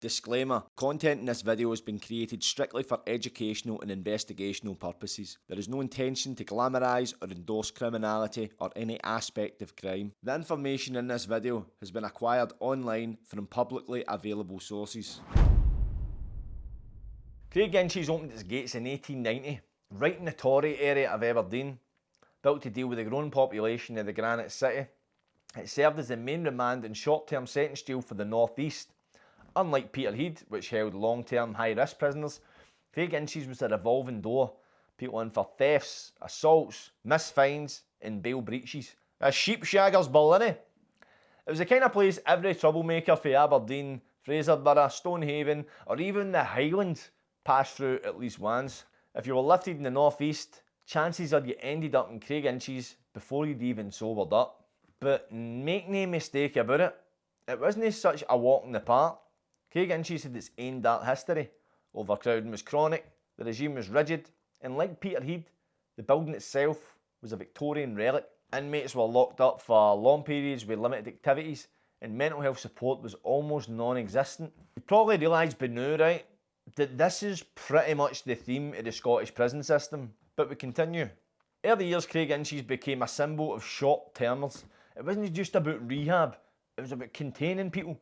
Disclaimer: content in this video has been created strictly for educational and investigational purposes. There is no intention to glamorise or endorse criminality or any aspect of crime. The information in this video has been acquired online from publicly available sources. Craiginches opened its gates in 1890, right in the Tory area of Aberdeen. Built to deal with the growing population of the Granite City, it served as the main remand and short-term sentence jail for the North East. Unlike Peterhead, which held long-term high-risk prisoners, Craiginches was a revolving door. People in for thefts, assaults, missed fines and bail breaches. A sheepshagger's ball, innit? It was the kind of place every troublemaker for Aberdeen, Fraserburgh, Stonehaven or even the Highlands passed through at least once. If you were lifted in the North East, chances are you ended up in Craiginches before you'd even sobered up. But make no mistake about it, it wasn't such a walk in the park. Craiginches had its own dark history. Overcrowding was chronic, the regime was rigid, and like Peterhead, the building itself was a Victorian relic. Inmates were locked up for long periods with limited activities, and mental health support was almost non-existent. You probably realise by now, right, that this is pretty much the theme of the Scottish prison system. But we continue. Early years, Craiginches became a symbol of short-termers. It wasn't just about rehab, it was about containing people.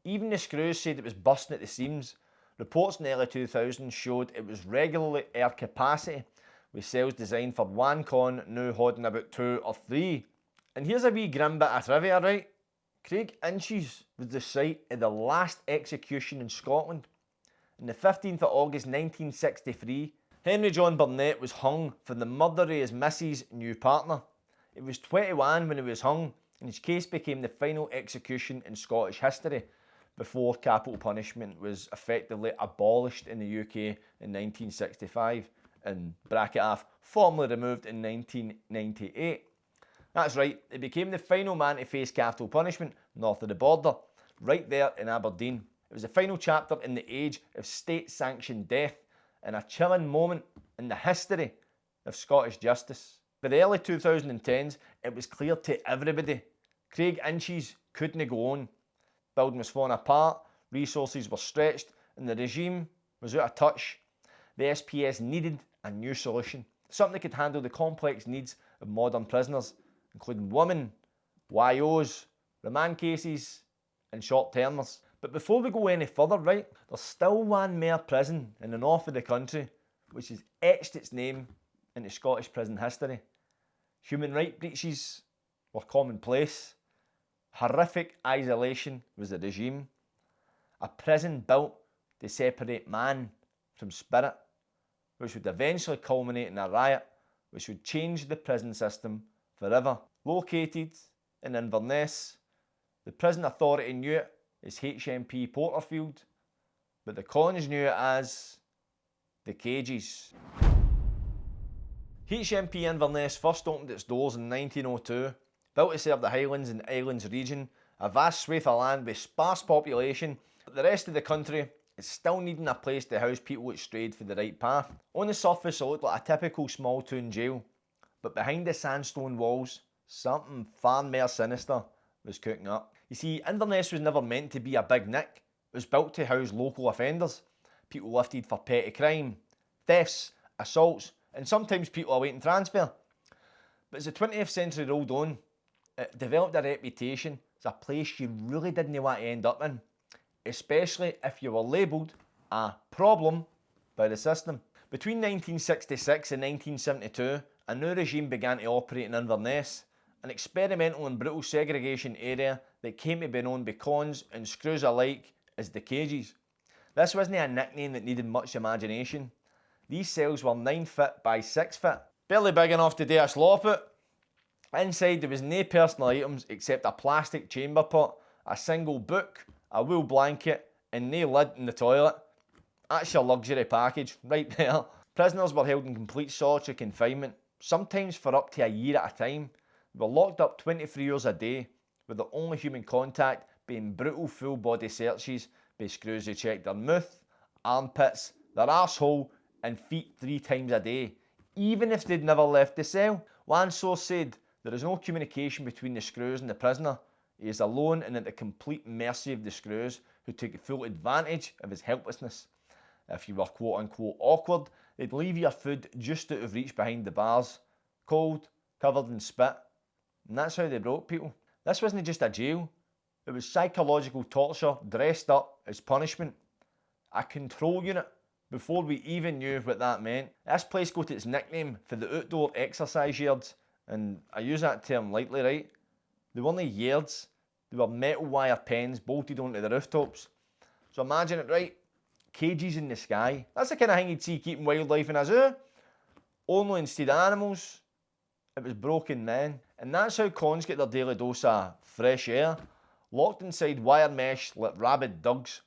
Even the screws said it was bursting at the seams. Reports in the early 2000s showed it was regularly air capacity, with cells designed for one con now holding about 2 or 3. And here's a wee grim bit of trivia, right? Craiginches was the site of the last execution in Scotland. On the 15th of August 1963, Henry John Burnett was hung for the murder of his missus' new partner. He was 21 when he was hung, and his case became the final execution in Scottish history, before capital punishment was effectively abolished in the UK in 1965 and bracket half formally removed in 1998. That's right, it became the final man to face capital punishment north of the border, right there in Aberdeen. It was the final chapter in the age of state-sanctioned death and a chilling moment in the history of Scottish justice. By the early 2010s, it was clear to everybody Craiginches couldn't go on. Building was falling apart, resources were stretched, and the regime was out of touch. The SPS needed a new solution, something that could handle the complex needs of modern prisoners, including women, YOs, remand cases, and short-termers. But before we go any further, right, there's still one more prison in the north of the country which has etched its name into Scottish prison history. Human rights breaches were commonplace. Horrific isolation was the regime. A prison built to separate man from spirit, which would eventually culminate in a riot which would change the prison system forever. Located in Inverness, the prison authority knew it as HMP Porterfield, but the cons knew it as the cages. HMP Inverness first opened its doors in 1902, built to serve the Highlands and Islands region, a vast swathe of land with sparse population, but the rest of the country is still needing a place to house people that strayed from the right path. On the surface it looked like a typical small town jail, but behind the sandstone walls, something far more sinister was cooking up. You see, Inverness was never meant to be a big nick. It was built to house local offenders, people lifted for petty crime, thefts, assaults, and sometimes people awaiting transfer. But as the 20th century rolled on, it developed a reputation as a place you really didn't want to end up in, especially if you were labelled a problem by the system. Between 1966 and 1972, a new regime began to operate in Inverness, an experimental and brutal segregation area that came to be known by cons and screws alike as the cages. This wasn't a nickname that needed much imagination. These cells were 9 foot by 6 foot, barely big enough to do a slop it. Inside there was no personal items except a plastic chamber pot, a single book, a wool blanket and no lid in the toilet. That's your luxury package right there. Prisoners were held in complete solitary confinement, sometimes for up to a year at a time. They were locked up 23 hours a day, with the only human contact being brutal full body searches by screws who checked their mouth, armpits, their arsehole and feet 3 times a day, even if they'd never left the cell. One source said there is no communication between the screws and the prisoner, He is alone and at the complete mercy of the screws, who took full advantage of his helplessness. If you were quote unquote awkward, they'd leave your food just out of reach behind the bars, cold, covered in spit. And that's how they broke people. This wasn't just a jail, it was psychological torture dressed up as punishment. A control unit, before we even knew what that meant. This place got its nickname for the outdoor exercise yards, and I use that term lightly, right? They weren't yards, they were metal wire pens bolted onto the rooftops. So imagine it, right? Cages in the sky. That's the kind of thing you'd see keeping wildlife in a zoo. Only instead of animals, it was broken men. And that's how cons get their daily dose of fresh air. Locked inside wire mesh like rabid dogs.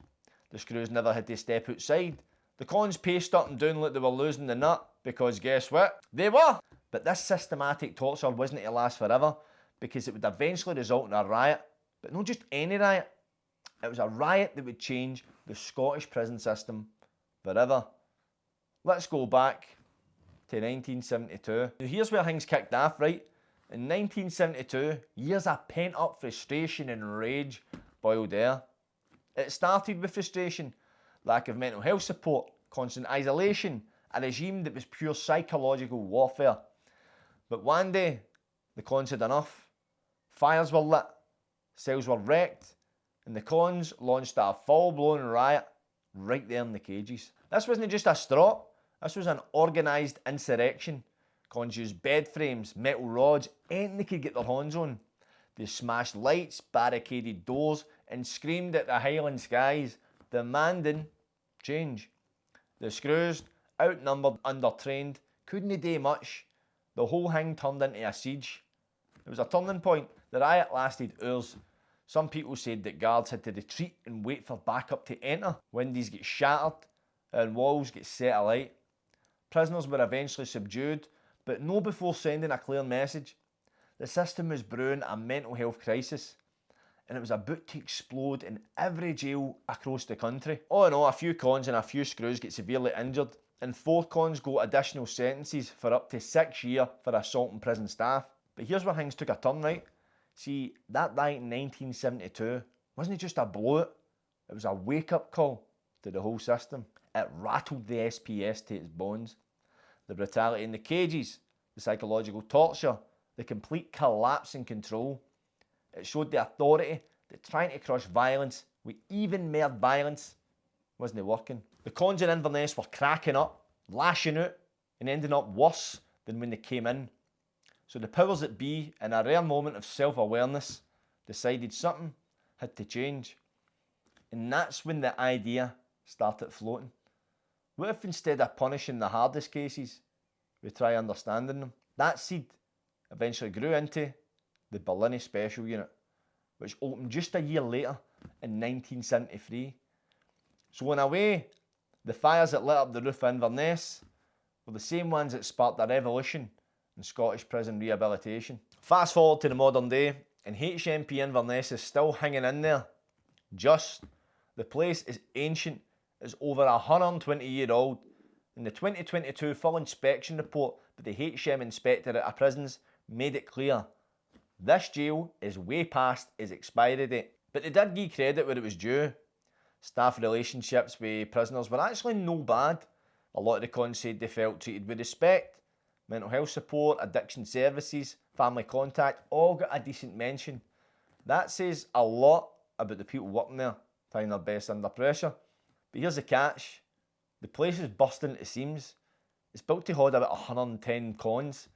The screws never had to step outside. The cons paced up and down like they were losing the nut, because guess what? They were! But this systematic torture wasn't to last forever, because it would eventually result in a riot. But not just any riot. It was a riot that would change the Scottish prison system forever. Let's go back to 1972. Now here's where things kicked off, right? In 1972, years of pent-up frustration and rage boiled there. It started with frustration, lack of mental health support, constant isolation, a regime that was pure psychological warfare. But one day, the cons had enough. Fires were lit, cells were wrecked, and the cons launched a full-blown riot right there in the cages. This wasn't just a strop, this was an organised insurrection. Cons used bed frames, metal rods, anything they could get their hands on. They smashed lights, barricaded doors, and screamed at the Highland skies, demanding change. The screws, outnumbered, undertrained, couldn't do much. The whole thing turned into a siege. It was a turning point. The riot lasted hours. Some people said that guards had to retreat and wait for backup to enter. Windows get shattered and walls get set alight. Prisoners were eventually subdued, but no before sending a clear message. The system was brewing a mental health crisis, and it was about to explode in every jail across the country. All in all, a few cons and a few screws get severely injured, and 4 cons got additional sentences for up to 6 years for assaulting prison staff. But here's where things took a turn, right? See, that riot in 1972 wasn't just a blowout, it was a wake-up call to the whole system. It rattled the SPS to its bones. The brutality in the cages, the psychological torture, the complete collapse in control. It showed the authority that trying to crush violence with even more violence wasn't working. The cons in Inverness were cracking up, lashing out, and ending up worse than when they came in. So the powers that be, in a rare moment of self-awareness, decided something had to change. And that's when the idea started floating. What if instead of punishing the hardest cases, we try understanding them? That seed eventually grew into the Berlin Special Unit, which opened just a year later in 1973. So in a way, the fires that lit up the roof of Inverness were the same ones that sparked a revolution in Scottish prison rehabilitation. Fast forward to the modern day, and HMP Inverness is still hanging in there. The place is ancient, it's over 120-year-old, and the 2022 full inspection report by the HM Inspectorate of Prisons made it clear. This jail is way past its expiry date, but they did give credit where it was due. Staff relationships with prisoners were actually no bad. A lot of the cons said they felt treated with respect. Mental health support, addiction services, family contact, all got a decent mention. That says a lot about the people working there, trying their best under pressure. But here's the catch. The place is bursting at the seams. It's built to hold about 110 cons,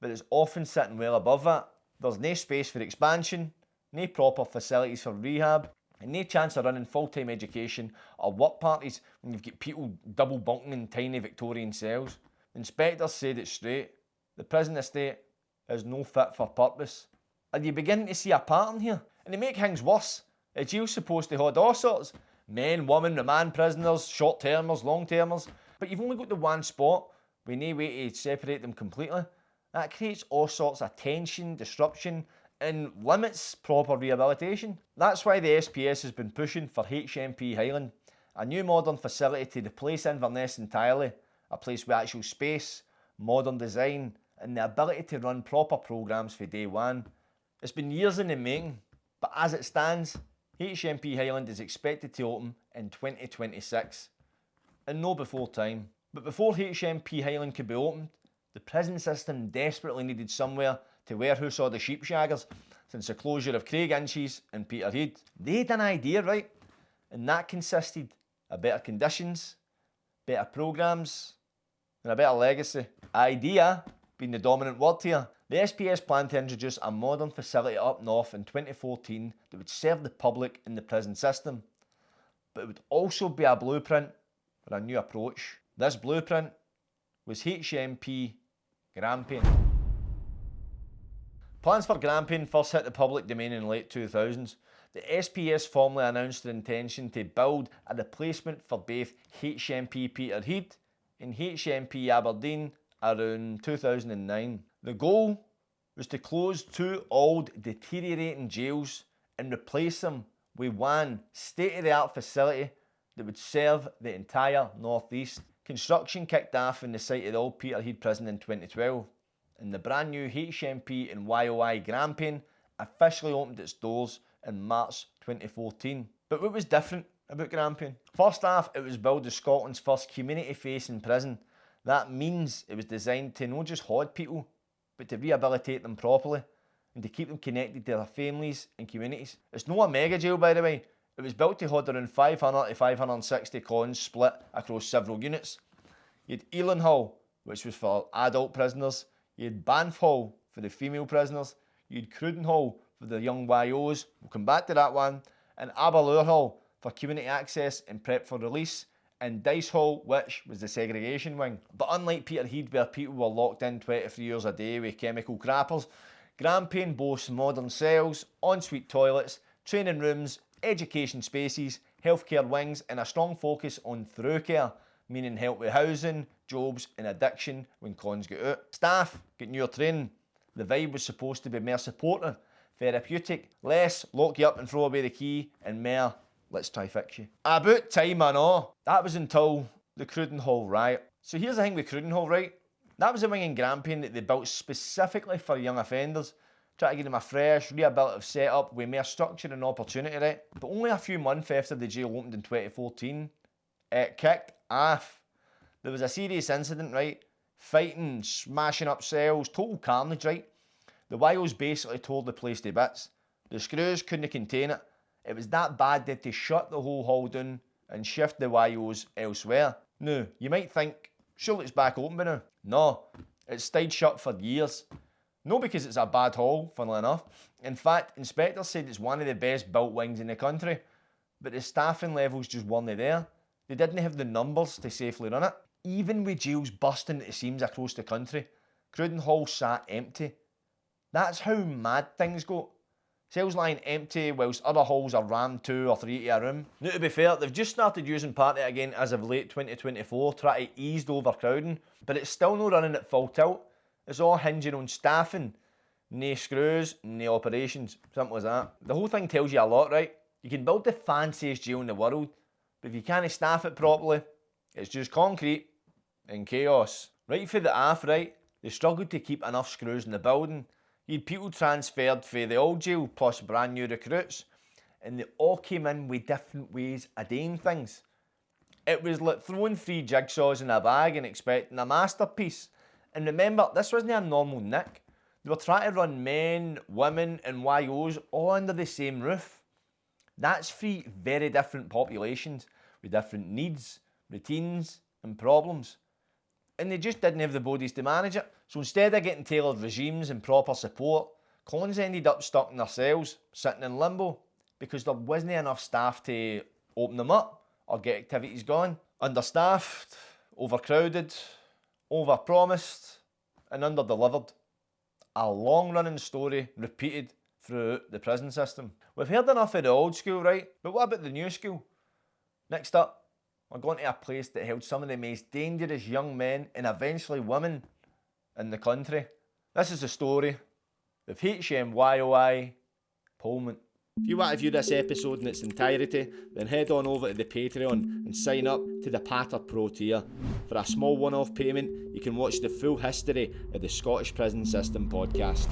but it's often sitting well above that. There's no space for expansion, no proper facilities for rehab, and no chance of running full-time education or work parties when you've got people double bunking in tiny Victorian cells. Inspectors said it straight. The prison estate is no fit for purpose. Are you beginning to see a pattern here? And to make things worse, a jail's supposed to hold all sorts. Men, women, remand prisoners, short-termers, long-termers. But you've only got the one spot with no way to separate them completely. That creates all sorts of tension, disruption, and limits proper rehabilitation. That's why the SPS has been pushing for HMP Highland, a new modern facility to replace Inverness entirely, a place with actual space, modern design, and the ability to run proper programmes for day one. It's been years in the making, But as it stands, HMP Highland is expected to open in 2026, and no before time. But before HMP Highland could be opened, the prison system desperately needed somewhere to warehouse all the sheep shaggers since the closure of Craiginches and Peterhead. They had an idea, right? And that consisted of better conditions, better programmes, and a better legacy. Idea being the dominant word here. The SPS planned to introduce a modern facility up north in 2014 that would serve the public in the prison system. But it would also be a blueprint for a new approach. This blueprint was HMP Grampian. Plans for Grampian first hit the public domain in the late 2000s. The SPS formally announced their intention to build a replacement for both HMP Peterhead and HMP Aberdeen around 2009. The goal was to close two old deteriorating jails and replace them with one state-of-the-art facility that would serve the entire northeast. Construction kicked off in the site of the old Peterhead prison in 2012, and the brand new HMP and YOI Grampian officially opened its doors in March 2014. But what was different about Grampian? First off, it was billed as Scotland's first community-facing prison. That means it was designed to not just hold people, but to rehabilitate them properly and to keep them connected to their families and communities. It's not a mega jail, by the way. It was built to hold around 500 to 560 cons split across several units. You had Elan Hall, which was for adult prisoners. You had Banff Hall for the female prisoners. You had Cruden Hall for the young YOs. We'll come back to that one. And Aberlour Hall for community access and prep for release. And Dice Hall, which was the segregation wing. But unlike Peterhead, where people were locked in 23 hours a day with chemical crappers, Grampian boasts modern cells, ensuite toilets, training rooms, education spaces, healthcare wings, and a strong focus on through care, meaning help with housing, jobs, and addiction when cons get out. Staff get newer training. The vibe was supposed to be more supportive, therapeutic, less lock you up and throw away the key, and more let's try fix you. About time I know. That was until the Cruden Hall riot. So here's the thing with Cruden Hall, right? That was a wing in Grampian that they built specifically for young offenders, try to give them a fresh, rehabilitative setup with more structure and opportunity, right? But only a few months after the jail opened in 2014, it kicked off. There was a serious incident, right? Fighting, smashing up cells, total carnage, right? The YOs basically tore the place to bits. The screws couldn't contain it. It was that bad they had to shut the whole hall down and shift the YOs elsewhere. Now, you might think, surely it's back open by now. No, it's stayed shut for years. Not because it's a bad hall, funnily enough. In fact, inspectors said it's one of the best built wings in the country, but the staffing levels just weren't there. They didn't have the numbers to safely run it. Even with jails bursting at the seams across the country, Cruden Hall sat empty. That's how mad things go. Cells lying empty whilst other halls are rammed 2 or 3 to a room. Now, to be fair, they've just started using part of it again as of late 2024, trying to ease the overcrowding, but it's still not running at full tilt. It's all hinging on staffing. No screws, no operations. Simple as that. The whole thing tells you a lot, right? You can build the fanciest jail in the world, but if you can't staff it properly, it's just concrete and chaos. Right for the off, right? They struggled to keep enough screws in the building. You had people transferred for the old jail plus brand new recruits, and they all came in with different ways of doing things. It was like throwing 3 jigsaws in a bag and expecting a masterpiece. And remember, this wasn't a normal nick. They were trying to run men, women and YOs all under the same roof. That's 3 very different populations with different needs, routines and problems. And they just didn't have the bodies to manage it. So instead of getting tailored regimes and proper support, cons ended up stuck in their cells, sitting in limbo, because there wasn't enough staff to open them up or get activities going. Understaffed, overcrowded, overpromised, and underdelivered. A long-running story repeated throughout the prison system. We've heard enough of the old school, right? But what about the new school? Next up, we're going to a place that held some of the most dangerous young men and eventually women in the country. This is the story of HMP YOI Grampian. If you want to view this episode in its entirety, then head on over to the Patreon and sign up to the Patter Pro tier. For a small one-off payment, you can watch the full history of the Scottish Prison System podcast.